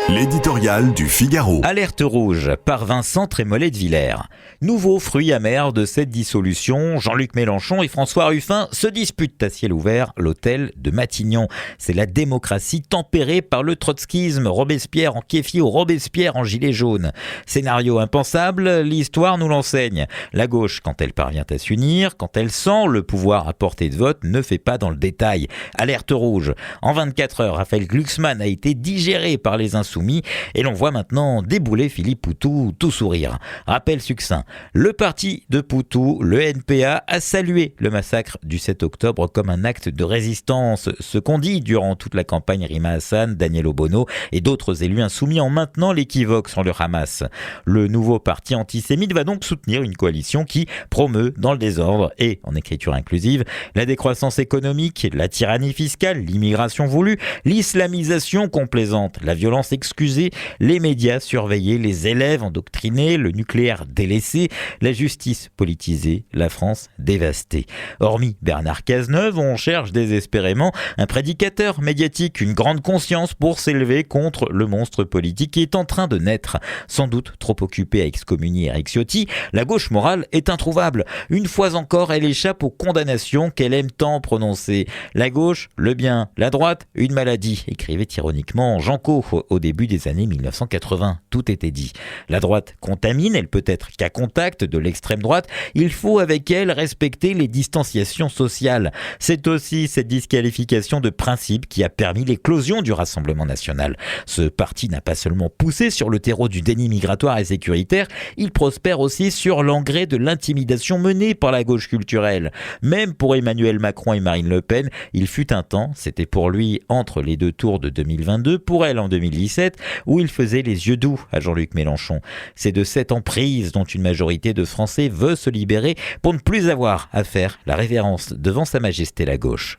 L'éditorial du Figaro. Alerte rouge par Vincent Trémollet de Villers. Nouveau fruit amer de cette dissolution, Jean-Luc Mélenchon et François Ruffin se disputent à ciel ouvert l'hôtel de Matignon. C'est la démocratie tempérée par le trotskisme, Robespierre en kéfio, Robespierre en gilet jaune. Scénario impensable, l'histoire nous l'enseigne. La gauche, quand elle parvient à s'unir, quand elle sent le pouvoir à portée de vote, ne fait pas dans le détail. Alerte rouge. En 24 heures, Raphaël Glucksmann a été digéré par les insoumis et l'on voit maintenant débouler Philippe Poutou, tout sourire. Rappel succinct, le parti de Poutou, le NPA, a salué le massacre du 7 octobre comme un acte de résistance, ce qu'ont dit durant toute la campagne Rima Hassan, Daniel Obono et d'autres élus insoumis en maintenant l'équivoque sur le Hamas. Le nouveau parti antisémite va donc soutenir une coalition qui promeut dans le désordre et en écriture inclusive la décroissance économique, la tyrannie fiscale, l'immigration voulue, l'islamisation complaisante, la violence excusée, les médias surveillés, les élèves endoctrinés, le nucléaire délaissé, la justice politisée, la France dévastée. Hormis Bernard Cazeneuve, on cherche désespérément un prédicateur médiatique, une grande conscience pour s'élever contre le monstre politique qui est en train de naître. Sans doute trop occupé à excommunier Eric Ciotti, la gauche morale est introuvable. Une fois encore, elle échappe aux condamnations qu'elle aime tant prononcer. La gauche, le bien, la droite, une maladie, écrivait ironiquement Jean Cau au début des années 1980. Tout était dit. La droite contamine, elle peut être qu'à contact de l'extrême droite. Il faut avec elle respecter les distanciations sociales. C'est aussi cette disqualification de principe qui a permis l'éclosion du Rassemblement national. Ce parti n'a pas seulement poussé sur le terreau du déni migratoire et sécuritaire, il prospère aussi sur l'engrais de l'intimidation menée par la gauche culturelle. Même pour Emmanuel Macron et Marine Le Pen, il fut un temps, c'était pour lui entre les deux tours de 2022, pour elle en 2017, où il faisait les yeux doux à Jean-Luc Mélenchon. C'est de cette emprise dont une majorité de Français veut se libérer pour ne plus avoir à faire la révérence devant Sa Majesté la gauche.